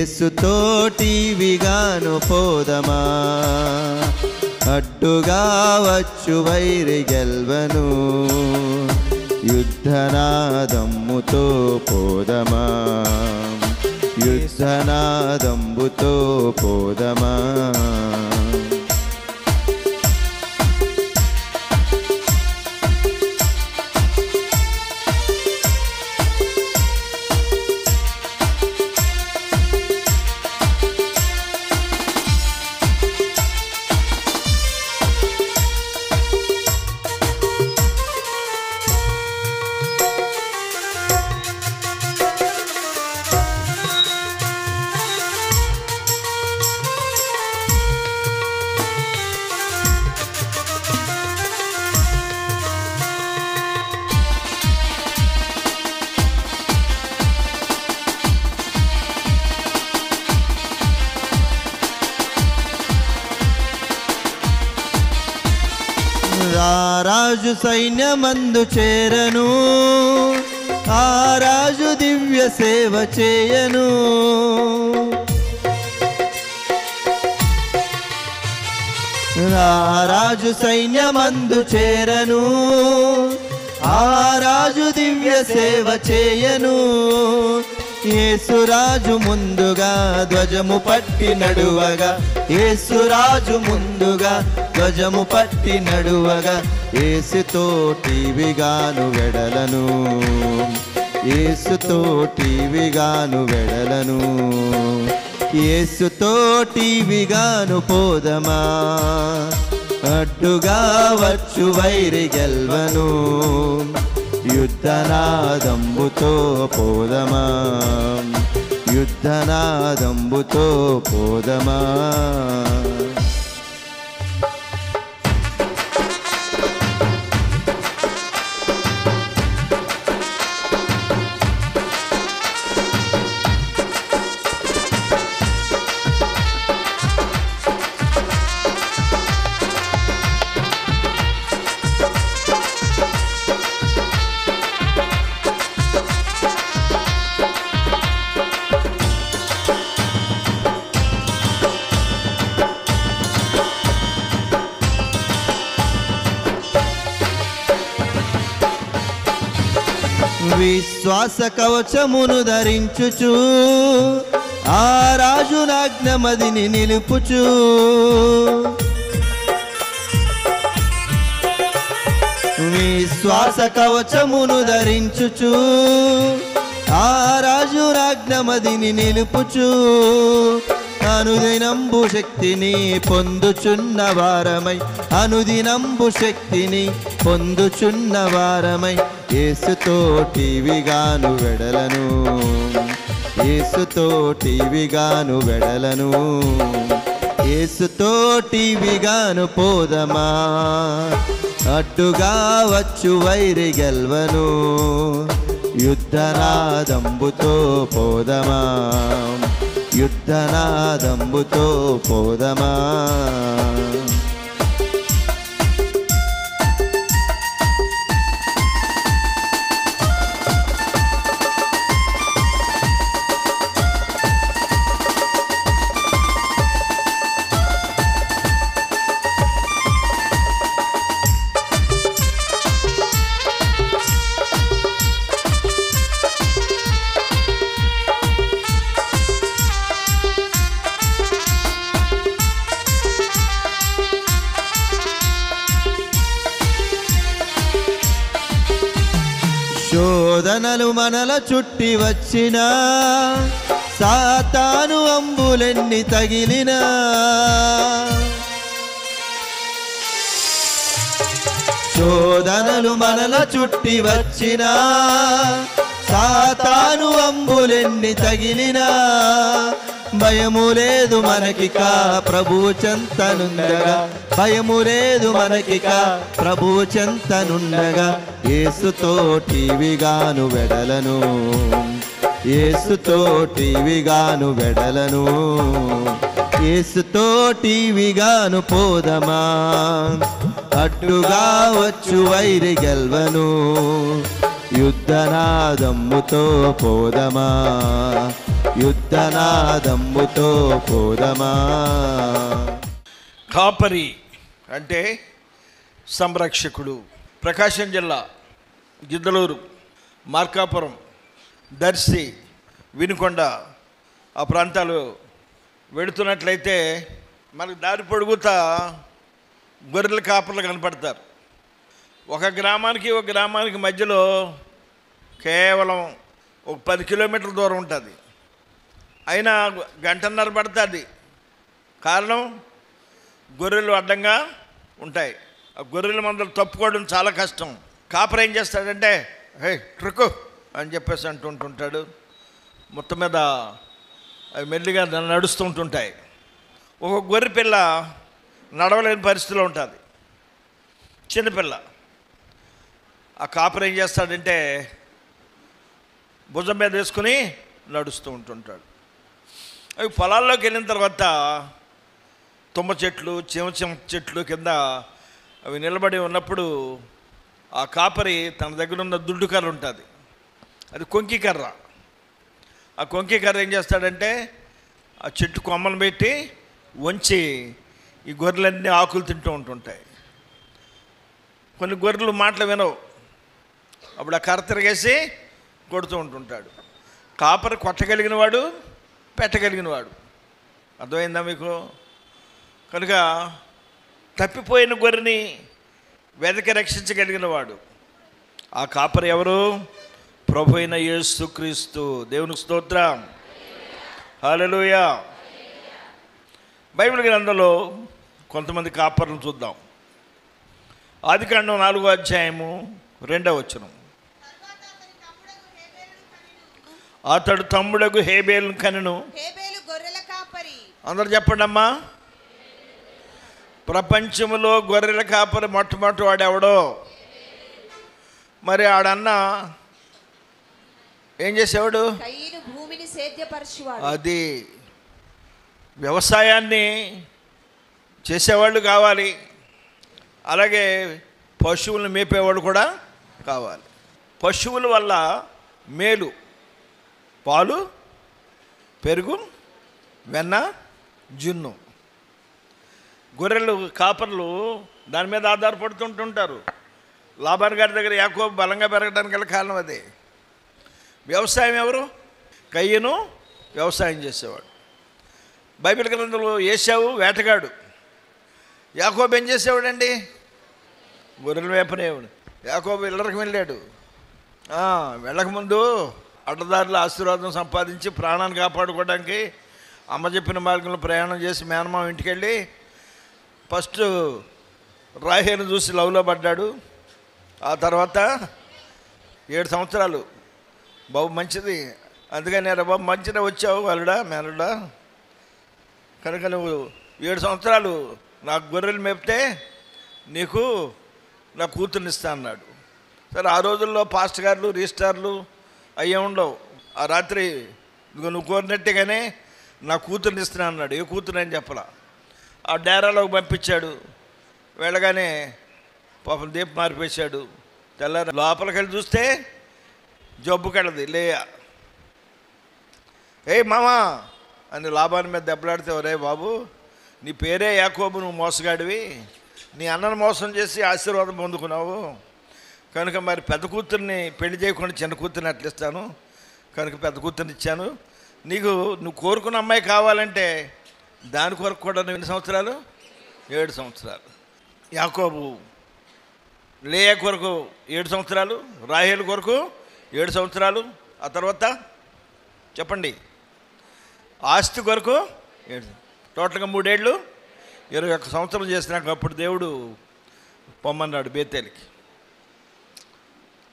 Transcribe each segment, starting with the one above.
యేసుతోటివిగాను పోదమా అడ్డుగా వచ్చు వైరి గెల్వను యుద్ధనాదమ్ముతో పోదమా యుద్ధనాదంబుతో పోదమా రాజు సైన్యమందు చేరను ఆ రాజు దివ్య సేవ చేయను రాజు సైన్యమందు చేరను ఆ రాజు దివ్య సేవ చేయను యేసురాజు ముందుగా ధ్వజము పట్టి నడువగా యేసురాజు ముందుగా ధ్వజము పట్టి నడువగా యేసుతోటివిగాను వెడలను యేసుతోటివిగాను వెడలను యేసుతోటివిగాను పోదమా అడ్డుగా వచ్చు వైరి గెల్వను యుద్ధనాదంబుతో పోదమా యుద్ధనాదంబుతో పోదమా విశ్వాస కవచమును ధరించుచు ఆ రాజు నాజ్ఞమదిని నిలుపుచు విశ్వాస కవచమును ధరించుచు ఆ రాజు నాజ్ఞమదిని నిలుపుచు అనుదినంబు శక్తిని పొందుచున్న వారమై అనుదినంబు శక్తిని పొందుచున్న వారమై యేసుతోటివిగాను వెడలను యేసుతోటివిగాను వెడలను యేసుతోటివిగాను పోదమా అడ్డుగా వచ్చు వైరి గెల్వను యుద్ధనాదంబుతో పోదమా యుద్ధనాదంబుతో పోదమా శోధనలు మనల చుట్టి వచ్చినా సాతాను అంబులెన్ని తగిలినా శోధనలు మనల చుట్టి వచ్చినా సాతాను అంబులెన్ని తగిలినా భయము లేదు మనకిక ప్రభువు చెంతనుండగా భయము లేదు మనకిక ప్రభువు చెంతనుండగా యేసుతోటివిగాను వెడలను యేసుతోటివిగాను వెడలను యేసుతోటివిగాను పోదమా అడ్డుగా వచ్చు వైరి గెల్వను యుద్ధనాదమ్ముతో పోదమా, యుద్ధనాదమ్ముతో పోదమా. కాపరి అంటే సంరక్షకుడు. ప్రకాశం జిల్లా గిద్దలూరు, మార్కాపురం, దర్శి, వినుకొండ ఆ ప్రాంతాలు వెళుతున్నట్లయితే మనకు దారి పొడుగుతా గొర్రెల కాపర్లు కనపడతారు. ఒక గ్రామానికి మధ్యలో కేవలం ఒక 10 కిలోమీటర్ల దూరం ఉంటుంది. అయినా గంటన్నర పడుతుంది. కారణం గొర్రెలు అడ్డంగా ఉంటాయి. ఆ గొర్రెల మందలు తప్పుకోవడం చాలా కష్టం. కాపరి ఏం చేస్తాడంటే హే ట్రుక్కు అని చెప్పేసి అంటుంటాడు. మొత్తం మీద అవి మెల్లిగా నడుస్తూ ఉంటుంటాయి. ఒక గొర్రె పిల్ల నడవలేని పరిస్థితిలో ఉంటుంది, చిన్నపిల్ల. ఆ కాపరి ఏం చేస్తాడంటే భుజం మీద వేసుకుని నడుస్తూ ఉంటుంటాడు. అవి పొలాల్లోకి వెళ్ళిన తర్వాత తుమ్మ చెట్లు, చీమ చెట్లు కింద అవి నిలబడి ఉన్నప్పుడు ఆ కాపరి తన దగ్గర ఉన్న దుడ్డు కర్ర ఉంటుంది, అది కొంకి కర్ర. ఆ కొంకి కర్ర ఏం చేస్తాడంటే ఆ చెట్టు కొమ్మలు పెట్టి వంచి ఈ గొర్రెలన్నీ ఆకులు తింటూ ఉంటుంటాయి. కొన్ని గొర్రెలు మాటలు వినవు, అప్పుడు ఆ కర్ర తిరిగేసి కొడుతూ ఉంటుంటాడు. కాపరి కొట్టగలిగిన వాడు, పెట్టగలిగిన వాడు. అర్థమైందా మీకు? కనుక తప్పిపోయిన గొర్రెని వెదకి రక్షించగలిగిన వాడు ఆ కాపరి ఎవరు? ప్రభు అయిన యేసుక్రీస్తు. దేవునికి స్తోత్రం, హల్లెలూయా. బైబిల్ గ్రంథంలో కొంతమంది కాపర్లను చూద్దాం. ఆదికాండం 4వ అధ్యాయము 2వ వచనం. అతడు తమ్ముడగు హేబేలును కనెను. అందరు చెప్పండి అమ్మా. ప్రపంచంలో గొర్రెల కాపరి మొట్టమొదటి వాడు ఎవడో? మరి ఆడన్న ఏం చేసేవాడు? భూమిని సేద్యపరచువాడు. అది వ్యవసాయాన్ని చేసేవాళ్ళు కావాలి, అలాగే పశువులను మేపేవాళ్ళు కూడా కావాలి. పశువుల వల్ల మేలు పాలు, పెరుగు, వెన్న, జున్ను. గొర్రెలు కాపర్లు దాని మీద ఆధారపడుతుంటుంటారు. లాబాను గారి దగ్గర యాకోబు బలంగా పెరగడానికి గల కారణం అదే. వ్యవసాయం ఎవరు? కయ్యను వ్యవసాయం చేసేవాడు. బైబిల్ గ్రంథంలో ఏశావు వేటగాడు, యాకోబు ఏం చేసేవాడండి? గొర్రెలు మేపనేవాడు. యాకోబు ఇళ్ళకి వెళ్ళాడు. వెళ్ళకముందు అడ్డదారుల ఆశీర్వాదం సంపాదించి ప్రాణాన్ని కాపాడుకోవడానికి అమ్మ చెప్పిన మార్గంలో ప్రయాణం చేసి మేనమామ ఇంటికి వెళ్ళి ఫస్ట్ రాహేలును చూసి లవ్లో పడ్డాడు. ఆ తర్వాత 7 సంవత్సరాలు బాబు మంచిది, అందుకని నేను బాబు మంచిగా వచ్చావు అల్లుడా మేనడా, కనుక నువ్వు 7 సంవత్సరాలు నాకు గొర్రెలు మేపితే నీకు నా కూతుర్నిస్తా అన్నాడు. సరే, ఆ రోజుల్లో పాస్ట్ గారులు రిజిస్టార్లు అయ్యే ఉండవు. ఆ రాత్రి నువ్వు కోరినట్టుగానే నా కూతుర్ని ఇస్తున్నా అన్నాడు. ఏ కూతురు అని చెప్పలా. ఆ డేరాలోకి పంపించాడు. వెళ్ళగానే పాపం దీపం మారిపేశాడు. తెల్లారి లోపలికి వెళ్ళి చూస్తే జబ్బు కలది లేయ. ఏయ్ మామా అని లాభాన్ని మీద దెబ్బలాడితే, ఒరే బాబు నీ పేరే యాకోబు, నువ్వు మోసగాడివి, నీ అన్నను మోసం చేసి ఆశీర్వాదం పొందుకున్నావు, కనుక మరి పెద్ద కూతుర్ని పెళ్లి చేయకుండా చిన్న కూతుర్ని అట్లా ఇస్తాను, కనుక పెద్ద కూతుర్ని ఇచ్చాను. నువ్వు కోరుకున్న అమ్మాయి కావాలంటే దాని కొరకు కూడా నువ్వు ఎన్ని సంవత్సరాలు? 7 సంవత్సరాలు. యాకోబు లేయా కొరకు 7 సంవత్సరాలు, రాహేలు కొరకు 7 సంవత్సరాలు. ఆ తర్వాత చెప్పండి, ఆస్తి కొరకు 7, టోటల్గా 3 ఏళ్ళు 21 సంవత్సరం చేసినాక అప్పుడు దేవుడు పొమ్మన్నాడు బేతేలికి.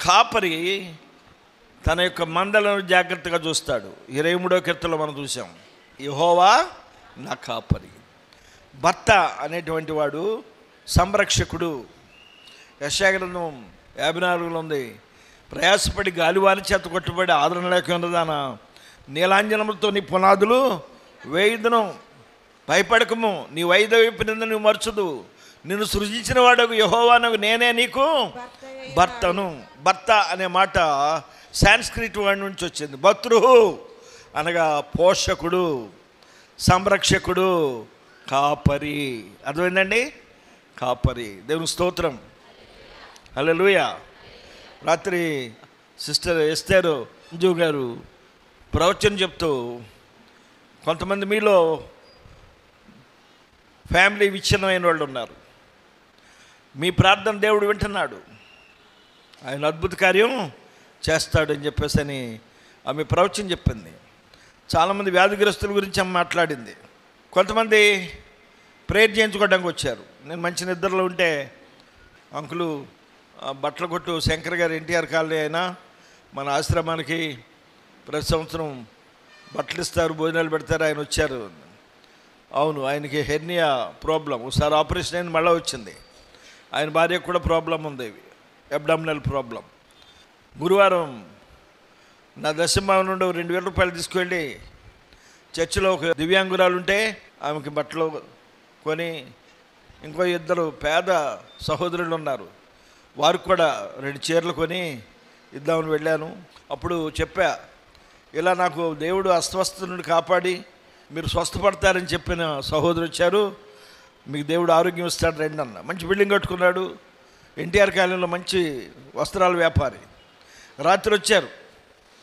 కాపరి తన యొక్క మందలను జాగ్రత్తగా చూస్తాడు. 23వ కీర్తనలో మనం చూసాం, యెహోవా నా కాపరి. భర్త అనేటువంటి వాడు సంరక్షకుడు. యెషయా గ్రంథం 54లో ఉంది, ప్రయాసపడి గాలివాని చేత కొట్టుబడి ఆదరణ లేక ఉన్నదాన నీలాంజనములతో నీ పునాదులు వేయుదును, భయపడకము, నీ వైదవిపు నింద నువ్వు మరచుదు, నిన్ను సృజించిన వాడు యెహోవా నేనే నీకు భర్తను. భర్త అనే మాట సాంస్క్రిట్ వర్డ్ నుంచి వచ్చింది. భర్తృహు అనగా పోషకుడు, సంరక్షకుడు, కాపరి. అర్థమైందండి? కాపరి. దేవుని స్తోత్రం. హల్లెలూయా. రాత్రి సిస్టర్ ఎస్తేరు అంజు గారు ప్రవచనం చెప్తూ, కొంతమంది మీలో ఫ్యామిలీ విచ్ఛిన్నమైన వాళ్ళు ఉన్నారు. మీ ప్రార్థన దేవుడు వింటున్నాడు, ఆయన అద్భుత కార్యం చేస్తాడని చెప్పేసి అని ఆమె ప్రవచనం చెప్పింది. చాలామంది వ్యాధిగ్రస్తుల గురించి ఆమె మాట్లాడింది. కొంతమంది ప్రేయర్ చేయించుకోవడానికి వచ్చారు. నేను మంచి నిద్రలో ఉంటే, అంకులు బట్టల కొట్టు శంకర్ గారు ఎన్టీఆర్ కాలనీ అయినా మన ఆశ్రమానికి ప్రతి సంవత్సరం బట్టలు ఇస్తారు, భోజనాలు పెడతారు, ఆయన వచ్చారు. అవును, ఆయనకి హెర్నియా ప్రాబ్లం, ఒకసారి ఆపరేషన్ అయిన మళ్ళీ వచ్చింది. ఆయన భార్యకు కూడా ప్రాబ్లం ఉంది, అబ్డామినల్ ప్రాబ్లం. గురువారం నా దశమావ నుండి 2,000 రూపాయలు తీసుకువెళ్ళి చర్చిలో ఒక దివ్యాంగురాలు ఉంటే ఆమెకి బట్టలు కొని, ఇంకో 2 పేద సహోదరులు ఉన్నారు, వారికి కూడా 2 చీరలు కొని ఇద్దామని వెళ్ళాను. అప్పుడు చెప్పా, ఇలా నాకు దేవుడు అస్వస్థత నుండి కాపాడి మీరు స్వస్థపడతారని చెప్పిన సహోదరు వచ్చారు, మీకు దేవుడు ఆరోగ్యం ఇస్తాడు రండి అన్న. మంచి బిల్డింగ్ కట్టుకున్నాడు, ఎన్టీఆర్ కాలనీలో మంచి వస్త్రాల వ్యాపారి. రాత్రి వచ్చారు,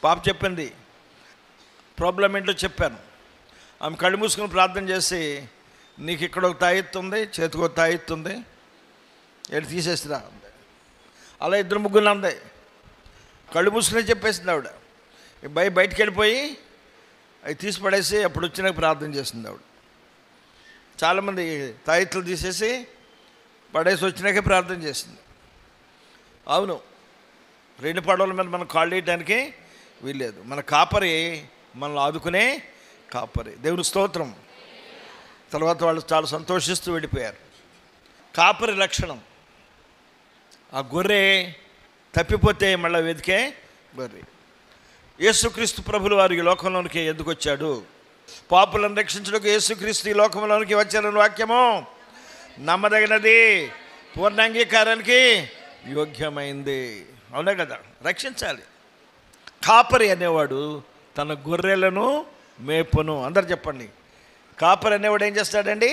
పాప చెప్పింది ప్రాబ్లం ఏంటో చెప్పాను. ఆమె కళ్ళు మూసుకుని ప్రార్థన చేసి, నీకు ఇక్కడ ఒక తాయెత్తు ఉంది, చేతికి ఒక తాయెత్తు ఉంది, ఎటు తీసేసిరా అంది. అలా 2 ముగ్గురు అంది. కళ్ళు మూసుకునే చెప్పేసింది ఆవిడ. బయటికి వెళ్ళిపోయి అవి తీసి పడేసి అప్పుడు వచ్చినాక ప్రార్థన చేసింది ఆవిడ. చాలామంది తాయెత్తులు తీసేసి పడేసి వచ్చినాకే ప్రార్థన చేసింది. అవును, 2 పడవల మీద మనం కాళ్ళు వేయడానికి వీల్లేదు. మన కాపరి మనల్ని ఆదుకునే కాపరి. దేవుని స్తోత్రం. తర్వాత వాళ్ళు చాలా సంతోషిస్తూ వెళ్ళిపోయారు. కాపరి లక్షణం, ఆ గొర్రె తప్పిపోతే మళ్ళీ వెతికే గొర్రె. యేసుక్రీస్తు ప్రభులు వారు ఈ లోకంలోనికి ఎందుకు వచ్చాడు? పాపులను రక్షించడానికి యేసుక్రీస్తు ఈ లోకంలోనికి వచ్చారని వాక్యము నమ్మదగినది, పూర్ణాంగీకారానికి యోగ్యమైంది. అవునా కదా? రక్షించాలి. కాపరి అనేవాడు తన గొర్రెలను మేపును. అందరు చెప్పండి, కాపరి అనేవాడు ఏం చేస్తాడండి?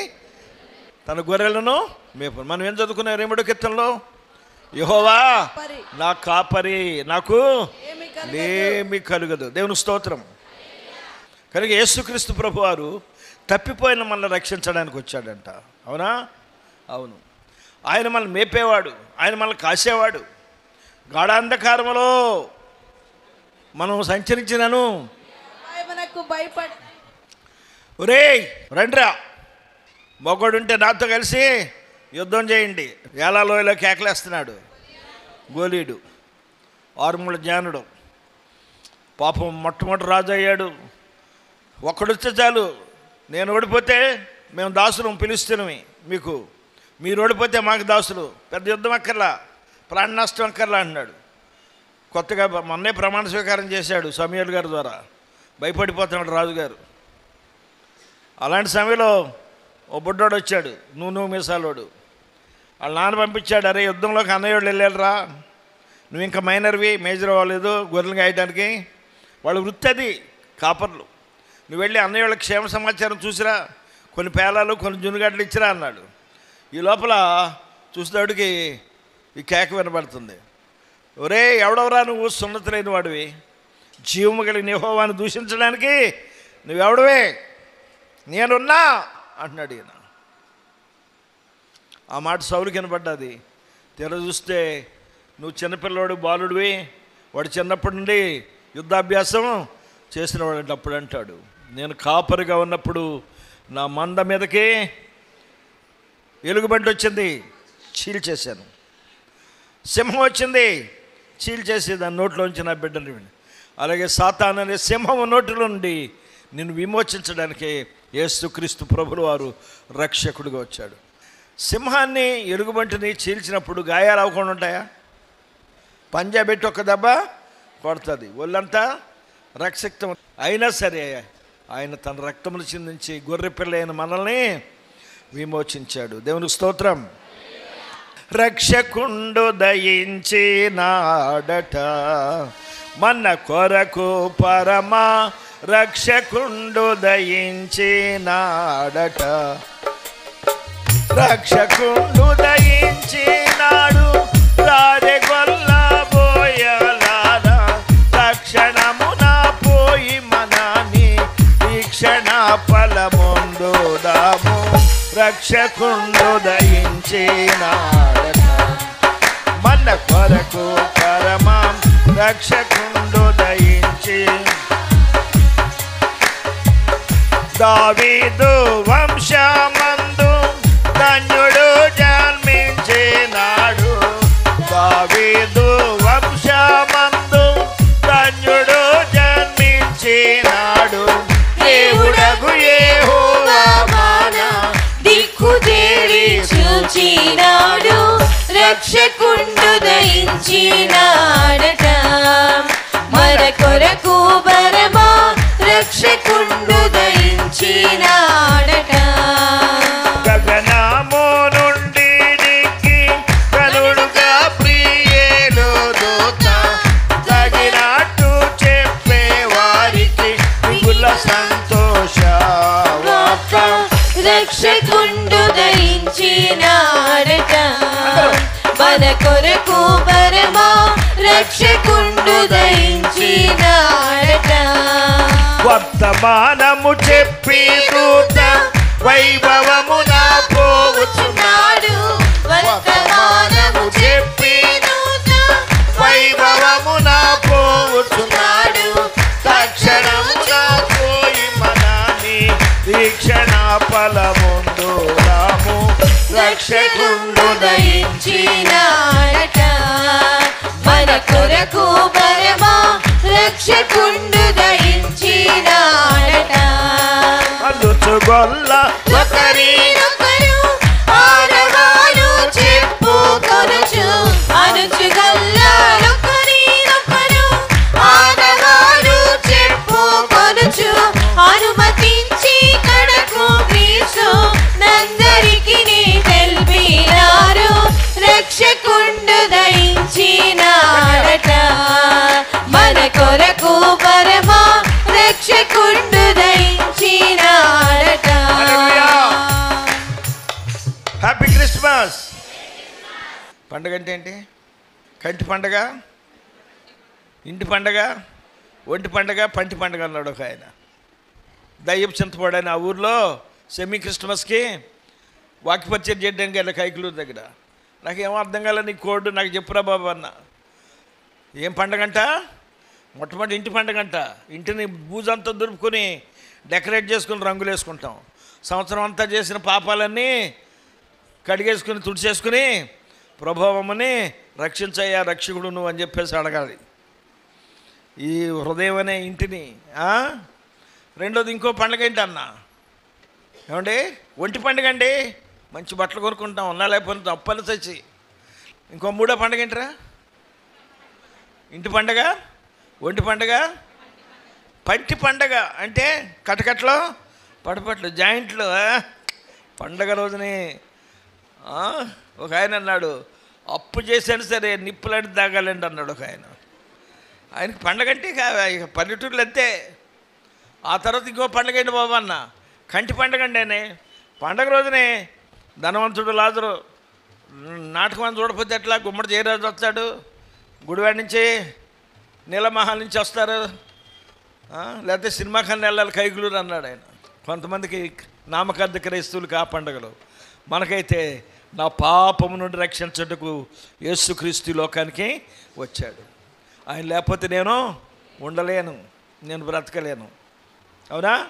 తన గొర్రెలను మేపును. మనం ఏం చదువుకున్నాం 2వ కీర్తనలో? యెహోవా నా కాపరి, నాకు ఏమి కలుగదు. దేవుని స్తోత్రం. కనుక యేసుక్రీస్తు ప్రభువారు తప్పిపోయిన మనల్ని రక్షించడానికి వచ్చాడంట. అవునా? అవును. ఆయన మనల్ని మేపేవాడు, ఆయన మనల్ని కాసేవాడు. గాఢాంధకారములో మనం సంచరించినను ఒరేయ్ రండ్రా, మొగోడుంటే నాతో కలిసి యుద్ధం చేయండి. ఏలాలోయలో కేకలేస్తున్నాడు గోలీడు, 6 జ్ఞానుడు. పాపం మొట్టమొదటి రాజు అయ్యాడు. ఒక్కడొస్తే చాలు, నేను ఓడిపోతే మేము దాసులం పిలుస్తున్నామి మీకు, మీరు ఓడిపోతే మాకు దాసులు, పెద్ద యుద్ధం అక్కర్లా, ప్రాణ నష్టం అక్కర్లా అన్నాడు. కొత్తగా మొన్నే ప్రమాణ స్వీకారం చేశాడు సమూయేలు గారి ద్వారా. భయపడిపోతున్నాడు రాజుగారు. అలాంటి సమయంలో ఓ బుడ్డోడు వచ్చాడు, నువ్వు మీసాలోడు. వాళ్ళ నాన్న పంపించాడు, అరే యుద్ధంలోకి అన్నయ్యోళ్ళు వెళ్ళారా, నువ్వు ఇంకా మైనర్వి, మేజర్ అవ్వలేదు, గొర్రెలు గాయడానికి. వాళ్ళ వృత్తి అది, కాపర్లు. నువ్వు వెళ్ళి అన్నయ్యోళ్ళ క్షేమ సమాచారం చూసిరా, కొన్ని పేలాలు కొన్ని జునుగడ్డలు ఇచ్చిరా అన్నాడు. ఈ లోపల చూసేవాడికి ఈ కేక వినబడుతుంది, ఒరే ఎవడవరా నువ్వు, సున్నతి లేని వాడివి, జీవము కలిగిన యెహోవాను దూషించడానికి నువ్వెవడవే, నేనున్నా అంటున్నాడు ఈయన. ఆ మాట సౌలుకి వినపడ్డది. తెర చూస్తే నువ్వు చిన్నపిల్లవాడు, బాలుడివి, వాడు చిన్నప్పటి నుండి యుద్ధాభ్యాసం చేసిన వాడు. అప్పుడు అంటాడు, నేను కాపరిగా ఉన్నప్పుడు నా మంద మీదకి ఎలుగుబంటి వచ్చింది, చీల్చేశాను. సింహం వచ్చింది, చీల్చేసి దాని నోట్లోంచి నా బిడ్డని. అలాగే సాతాను అనే సింహం నోటిలో నుండి నిన్ను విమోచించడానికి యేసుక్రీస్తు ప్రభులు వారు రక్షకుడిగా వచ్చాడు. సింహాన్ని ఎలుగుబంటిని చీల్చినప్పుడు గాయాలు అవ్వకుండా ఉంటాయా? పంజా పెట్టి ఒక దెబ్బ కొడుతుంది, ఒళ్ళంతా రక్తసిక్తం. అయినా సరే ఆయన తన రక్తమును చిందించి గొర్రె పిల్ల అయిన మనల్ని విమోచించాడు. దేవునికి స్తోత్రం. రక్షకుండు దయించినాడట. మన కొరకు పరమ రక్షకుండు దయించినాడట. రక్షకుండు దయించినాడు రాజగొల్ల బోయలార. తక్షణమున పోయి మనని వీక్షణ ఫలముందుదాము. రక్షకుండు దయించినాడట. మన కొరకు పరమ రక్షకుండు దయించి. దావీదు వంశమందు ధన్యుడు జన్మించినాడు. దావీదు వంశమందు ధన్యుడు జన్మించినాడు. దేవుడగు యెహోవా మన దిక్కు తేరి చూచినాడు. రక్షకుండు దయించినాడట. మన కొరకు పరమా రక్షకుండు దయించినాడట. గగనము నుండి దిక్కి కరుడుగా ప్రియేలు దూత. తగినట్టు చెప్పే వారికి మిగుల సంతోష వార్త. రక్షకుండు దయించినాడట. మన కొరకు పరమా రక్షకుండు దయించినాడట. వర్తమానము చెప్పి దూత వైభవమున పోవుచున్నాడు. వర్తమానము చెప్పి దూత వైభవమున పోవుచున్నాడు. తక్షణమున పోయి మనని వీక్షణ ఫలముందుదాము. రక్షకుండు దయించినాడట. మన కొరకు పరమా రక్షకుండు దయించినాడట. అందుచుగొల్ల ఒకరినొకరు ఆనవాలు చెప్పుకొనుచు. అనుచుగొల్లొకరినొకరు ఆనవాలు చెప్పుకొనుచు. అనుమతించి కడకు క్రీస్తు నందరికి తెలిపినారు. రక్షకుండు దయించినాడట. మన కొరకు పరమా రక్షకుండు దయించినాడట. Happy Christmas. పండుగ అంటే ఏంటి? కంటి పండగ, ఇంటి పండగ, ఒంటి పండగ, పంటి పండగ అన్నాడు ఒక ఆయన. దయ్యపు చింతపడని ఆ ఊర్లో సెమీ క్రిస్మస్కి వాక్యపరిచయం చేయడానికి వెళ్ళి కైకులూరు దగ్గర. నాకేమో అర్థం కాలే. నీ కోడ్ నాకు చెప్పురా బాబు అన్న. ఏం పండగంట? మొట్టమొదటి ఇంటి పండగంట. ఇంటిని బూజంతా దురుపుకొని డెకరేట్ చేసుకుని రంగులు వేసుకుంటాం. సంవత్సరం అంతా చేసిన పాపాలన్నీ కడిగేసుకుని తుడిచేసుకుని ప్రభావమని రక్షించయ్యా రక్షకుడు నువ్వు అని చెప్పేసి అడగాలి ఈ హృదయం అనే ఇంటిని. రెండోది ఇంకో పండుగ ఏంటి అన్న? ఏమండి? ఒంటి పండుగ అండి. మంచి బట్టలు కొనుక్కుంటాం, ఉన్నా లేకపోతే అప్పని చచ్చి. ఇంకో మూడో పండుగ ఏంటిరా? ఇంటి పండుగ, ఒంటి పండుగ, పంటి పండుగ. అంటే కటకట్లో పడపట్లు జాయింట్లు. పండగ రోజుని ఒక ఆయన అన్నాడు, అప్పు చేశాను సరే నిప్పులాంటి తాగాలండి అన్నాడు ఒక ఆయన. ఆయనకి పండగ అంటే ఇక పల్లెటూరులు అంతే. ఆ తర్వాత ఇంకో పండగ ఏంటి బాబు అన్న? కంటి పండగ అండి. అని పండగ రోజునే ధనవంతుడు లాజరు నాటకం అని చూడకపోతే ఎట్లా? గుమ్మడి జయరాజు వస్తాడు, గుడివాడి నుంచి నీలమహల్ నుంచి వస్తారు, లేకపోతే సినిమాకన్నా వెళ్ళాలి కైగులూరు అన్నాడు ఆయన. కొంతమందికి నామకార్థ క్రైస్తవులకి ఆ పండుగలు. మనకైతే నా పాపము నుండి రక్షించుటకు యేసుక్రీస్తు లోకానికి వచ్చాడు. ఆయన లేకపోతే నేను ఉండలేను, నేను బ్రతకలేను. అవునా?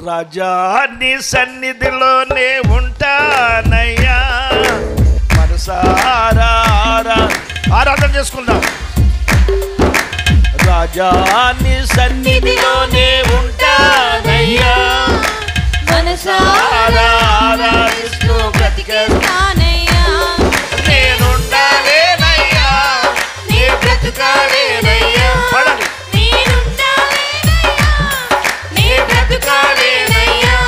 రాజా నీ సన్నిధిలోనే ఉంటానయ్యా, మనసారా ఆరాధన చేసుకుందాం. రాజా నీ సన్నిధిలోనే ఉంటానయ్యా, మనసారా ఆరాధిస్తూ బ్రతికేస్తానయ్యా. నేనుండాలేనయ్యా, నీ బ్రతుకాలేనయ్యా. నీ బ్రతుకాలేనయ్యా,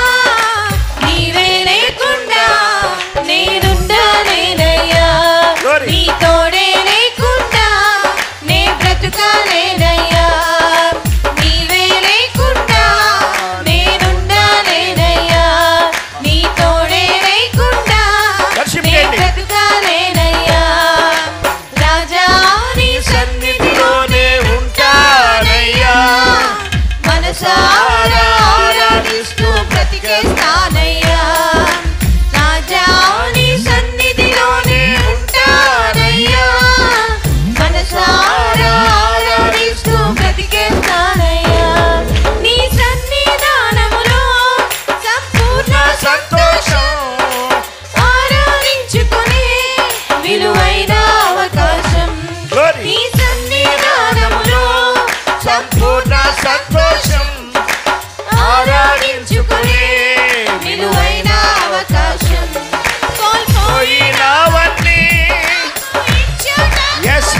నీవే లేకుండా నేనుండాలేనయ్యా.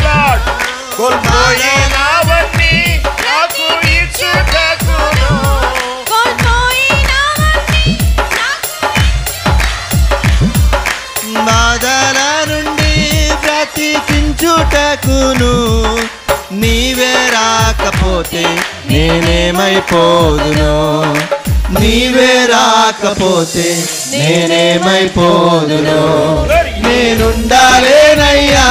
Lord. కోల్పోయినవన్నీ నాకు ఇచ్చుటకును. బాధల నుండి బ్రతికించుటకును నీవే రాకపోతే నేనేమైపోదును. నీవే రాకపోతే నేనేమైపోదును. నేనుండాలేనయ్యా,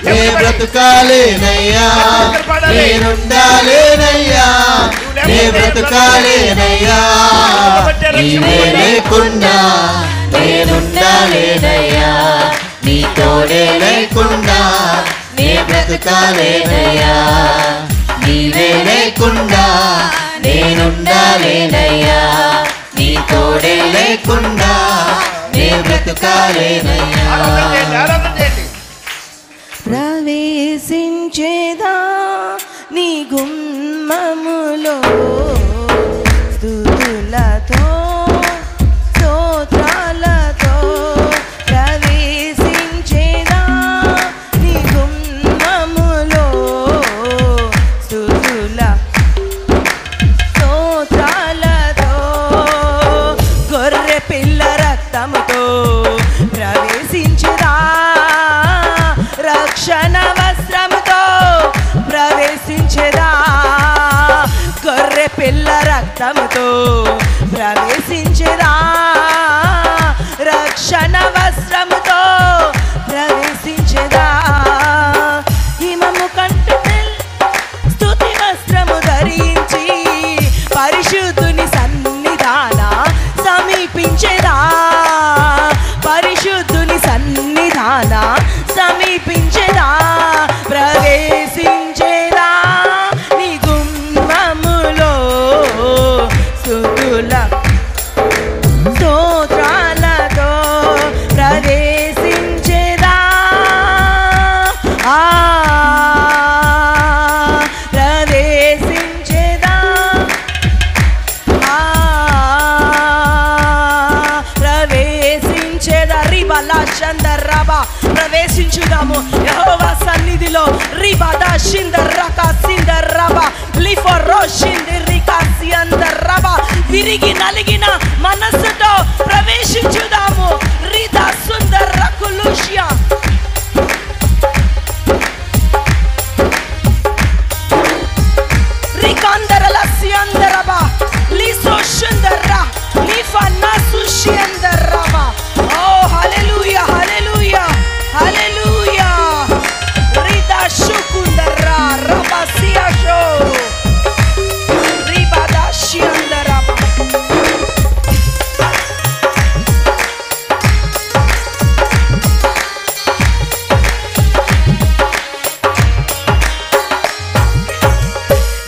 నే బ్రతుకాలేనయ్యా. నేనుండాలేనయ్యా, నే బ్రతుకాలేనయ్యా. నీవే లేకుండా నేనుండాలేనయ్యా. నీ తోడే లేకుండా నే బ్రతుకాలేనయ్యా. నీవే లేకుండా నేనుండాలేనయ్యా. నీ తోడే లేకుండా నే బ్రతుకాలేనయ్యా. ప్రవేశించేదా నీ గుమ్మములో స్తుతులతో స్తోత్రాలతో. ప్రవేశించేదా నీ గుమ్మములో స్తుతుల స్తోత్రాలతో. గొర్రె పిల్ల రక్తముతో ప్రవేశించుదా రక్షణ వస్త్రముతో. ప్రవేశించేదా గొర్రె పిల్ల రక్తముతో. ప్రవేశించేదా రక్షణ వస్త్రముతో. ప్రవేశించేదా హిమము కంటు స్తుతి వస్త్రము ధరించి పరిశుద్ధుని సన్నిధాన సమీపించేదా. పరిశుద్ధుని సన్నిధాన సమీపించేదా. ప్రవేశించేదా నీ గుమ్మములో స్తుతుల స్తోత్రాలతో. ప్రవేశించేదా ప్రవేశించేదా ప్రవేశించేదా. రిబలా చందర్రబా ప్రవేశించుదాము యెహోవా సన్నిధిలో. రిబదా షిందర్రక సిందర్రబా లిఫరో షిందిరిక సియందర్రబా. విరిగి నలిగిన మనస్సుతో ప్రవేశించుదాము. రిదా సుందర్రకులుష్యా రికందరల సియందర్రబా లిసో షిందర్రా లిఫనా సుషియందర్రబా. ఓ హల్లెలూయా హల్లెలూయా హల్లెలూయా. రిదా షుకుందర్రా రబసియాషో రిబదా షియందర్రబా.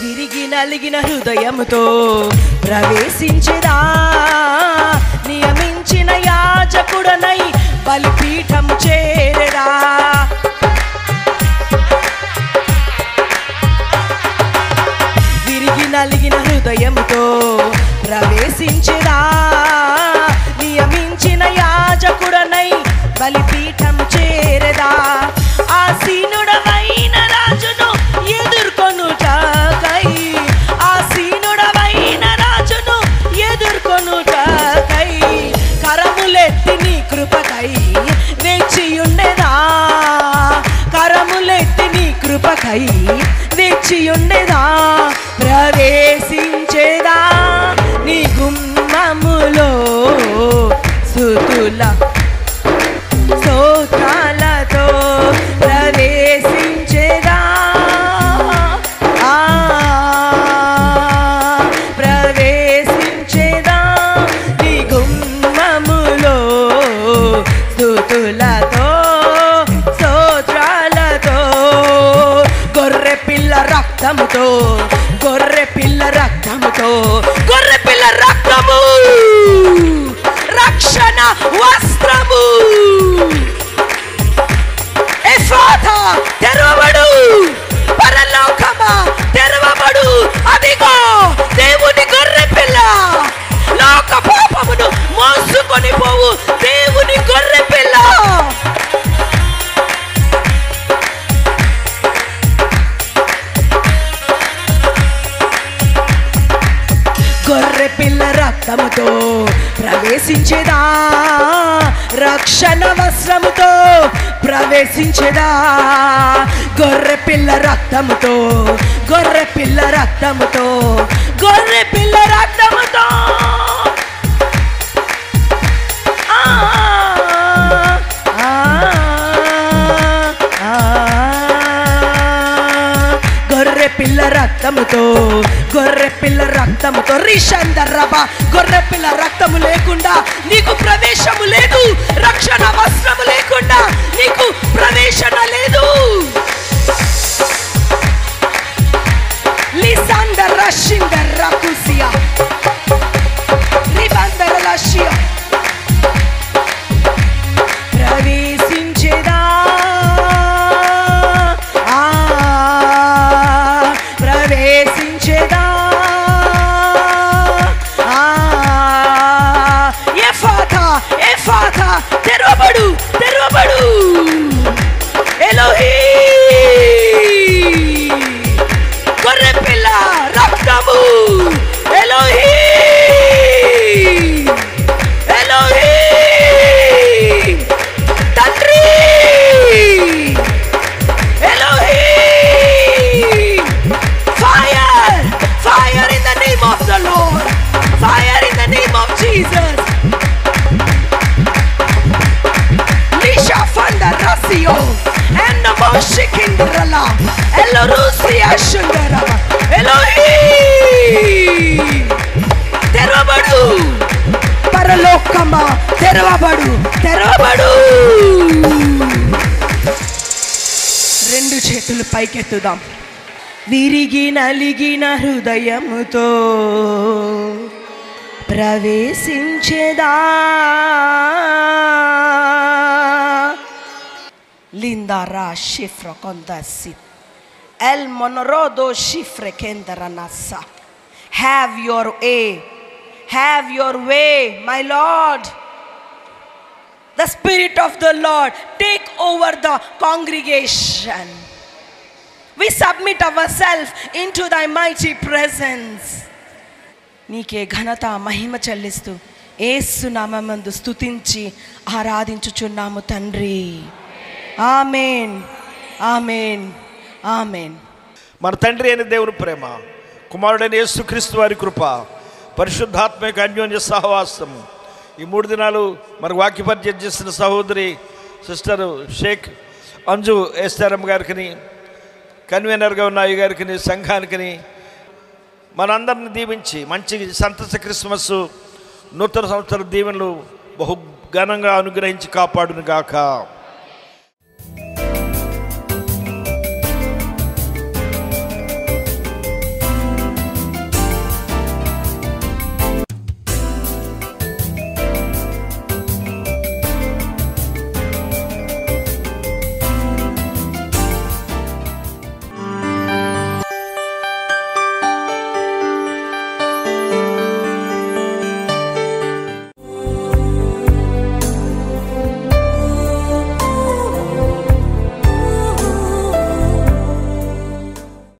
విరిగి నలిగిన హృదయముతో ప్రవేశించేదా. నియమించిన యాజకుడనై బలిపీఠము చేరెదా. విరిగి నలిగిన హృదయముతో ప్రవేశించేదా. నియమించిన యాజకుడనై బలిపీఠము చేరెదా. ఆసీనుడవైన రాజును ఎదుర్కొనుటకై. ఆసీనుడవైన రాజును ఎదుర్కొనుటకై. కరములెత్తి నీ కృపకై వేచియుండెదా. కరములెత్తి నీ కృపకై వేచియుండెదా. ప్రవేశించేదా నీ గుమ్మములో స్తుతుల స్తోత్రాలతో. ప్రవేశించేదా ప్రవేశించేదా నీ గుమ్మములో స్తుతులతో స్తోత్రాలతో. గొర్రె పిల్ల రక్తముతో గొర్రె పిల్ల రక్తముతో. గొర్రె పిల్ల రక్తము రక్షణ వస్త్రము. ఎఫాతా తెరవబడు. పరలోకమా తెరవబడు. అదిగో దేవుని గొర్రె పిల్ల. లోక పాపమును మోసుకొని పోవు దేవుని గొర్రె పిల్ల. ప్రవేశించేదా రక్షణ వస్త్రముతో ప్రవేశించేదా గొర్రె పిల్ల రక్తముతో గొర్రె పిల్ల రక్తముతో గొర్రె పిల్ల రక్తముతో గొర్రె పిల్ల రక్తముతో గొర్రె పిల్ల రక్తముతో రిషందర్రబా గొర్రె పిల్ల రక్తము లేకుండా నీకు ప్రవేశము లేదు రక్షణ వస్త్రము లేకుండా నీకు ప్రవేశన లేదు లిసందర్ రషిందర్ రకుసియా రిబందర్ లషియా ప్రవేశించేదా ప్రవేశించేదా ఎఫాతా ఎఫాతా తెరవబడు తెరవబడు ఎలోహీ గొర్రె పిల్ల రక్తము ఎలోహీ ఎలోహీ తండ్రి ఎలోహీ fire fire in the name of the Lord fire in the name of Jesus లిషా ఫండర్ రసియో and the moshikindrala elorusia shundara elohi తెరవబడు పరలోకమా తెరవబడు తెరవబడు రెండు చేతులు పైకెత్తుదాం విరిగి నలిగిన హృదయముతో ప్రవేశించేదా Lindara shifra kondasit El monorodo shifre kendaranasa Have your way my Lord The Spirit of the Lord take over the congregation We submit ourselves into thy mighty presence నీకే ఘనత మహిమ చెల్లిస్తూ యేసు నామమందు స్తుతించి ఆరాధించుచున్నాము తండ్రి ఆమేన్ ఆమేన్ ఆమేన్ మన తండ్రి అయిన దేవుని ప్రేమ కుమారుడైన యేసుక్రీస్తు వారి కృప పరిశుద్ధాత్మ యొక్క అన్యోన్య సహవాసం ఈ 3 దినాలు మనకు వాక్య పరిచయం చేసిన సహోదరి సిస్టర్ షేక్ అంజు ఎస్ఆర్ఎం గారికి కన్వీనర్గా ఉన్న అయ్య గారికి సంఘానికి మనందరిని దీవించి మంచి సంతోష క్రిస్మస్ నూతన సంవత్సర దీవెనలు బహు ఘనంగా అనుగ్రహించి కాపాడును గాక.